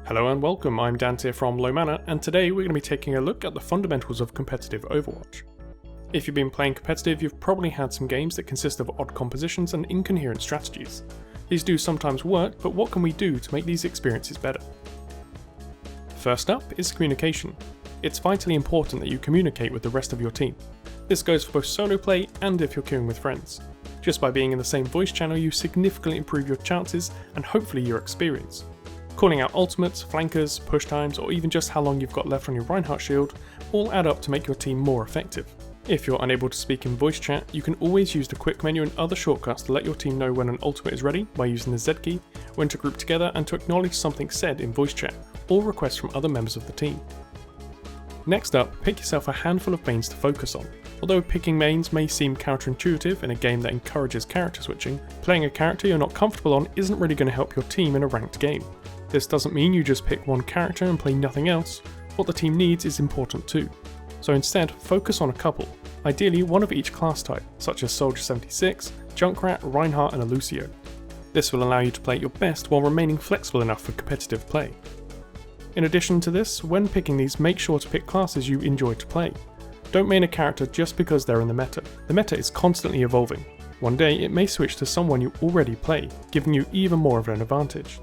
Hello and welcome, I'm Dante from Low Manor, and today we're going to be taking a look at the fundamentals of competitive Overwatch. If you've been playing competitive, you've probably had some games that consist of odd compositions and incoherent strategies. These do sometimes work, but what can we do to make these experiences better? First up is communication. It's vitally important that you communicate with the rest of your team. This goes for both solo play and if you're queuing with friends. Just by being in the same voice channel, you significantly improve your chances and hopefully your experience. Calling out ultimates, flankers, push times, or even just how long you've got left on your Reinhardt shield all add up to make your team more effective. If you're unable to speak in voice chat, you can always use the quick menu and other shortcuts to let your team know when an ultimate is ready by using the Z key, when to group together, and to acknowledge something said in voice chat, or requests from other members of the team. Next up, pick yourself a handful of mains to focus on. Although picking mains may seem counterintuitive in a game that encourages character switching, playing a character you're not comfortable on isn't really going to help your team in a ranked game. This doesn't mean you just pick one character and play nothing else. What the team needs is important too. So instead, focus on a couple, ideally one of each class type, such as Soldier 76, Junkrat, Reinhardt and a Lucio. This will allow you to play at your best while remaining flexible enough for competitive play. In addition to this, when picking these, make sure to pick classes you enjoy to play. Don't main a character just because they're in the meta. The meta is constantly evolving. One day it may switch to someone you already play, giving you even more of an advantage.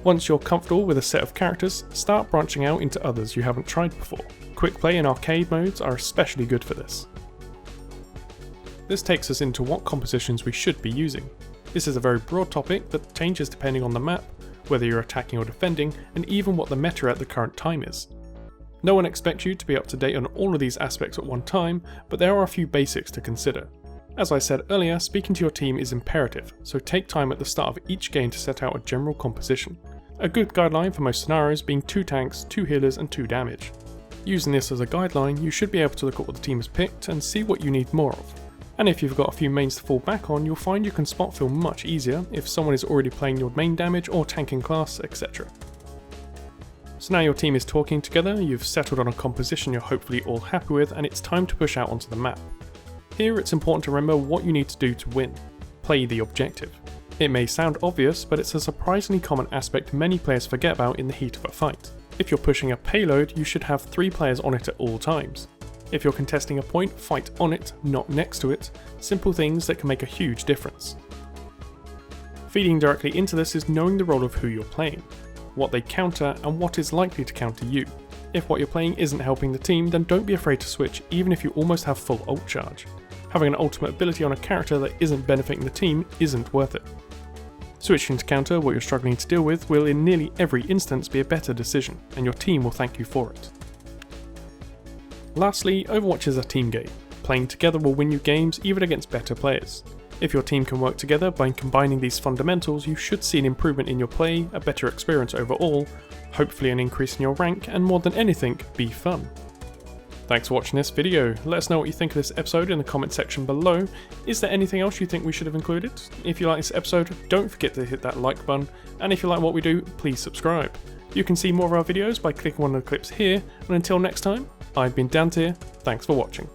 Once you're comfortable with a set of characters, start branching out into others you haven't tried before. Quick play and arcade modes are especially good for this. This takes us into what compositions we should be using. This is a very broad topic that changes depending on the map, whether you're attacking or defending, and even what the meta at the current time is. No one expects you to be up to date on all of these aspects at one time, but there are a few basics to consider. As I said earlier, speaking to your team is imperative, so take time at the start of each game to set out a general composition. A good guideline for most scenarios being 2 tanks, 2 healers and 2 damage. Using this as a guideline, you should be able to look at what the team has picked and see what you need more of. And if you've got a few mains to fall back on, you'll find you can spot fill much easier if someone is already playing your main damage or tanking class, etc. So now your team is talking together, you've settled on a composition you're hopefully all happy with, and it's time to push out onto the map. Here it's important to remember what you need to do to win. Play the objective. It may sound obvious, but it's a surprisingly common aspect many players forget about in the heat of a fight. If you're pushing a payload, you should have 3 players on it at all times. If you're contesting a point, fight on it, not next to it. Simple things that can make a huge difference. Feeding directly into this is knowing the role of who you're playing, what they counter and what is likely to counter you. If what you're playing isn't helping the team, then don't be afraid to switch even if you almost have full ult charge. Having an ultimate ability on a character that isn't benefiting the team isn't worth it. Switching to counter what you're struggling to deal with will in nearly every instance be a better decision, and your team will thank you for it. Lastly, Overwatch is a team game. Playing together will win you games even against better players. If your team can work together by combining these fundamentals, you should see an improvement in your play, a better experience overall, hopefully an increase in your rank, and more than anything, be fun. Thanks for watching this video. Let us know what you think of this episode in the comment section below. Is there anything else you think we should have included? If you like this episode, don't forget to hit that like button, and if you like what we do, please subscribe. You can see more of our videos by clicking one of the clips here, and until next time, I've been Dante, thanks for watching.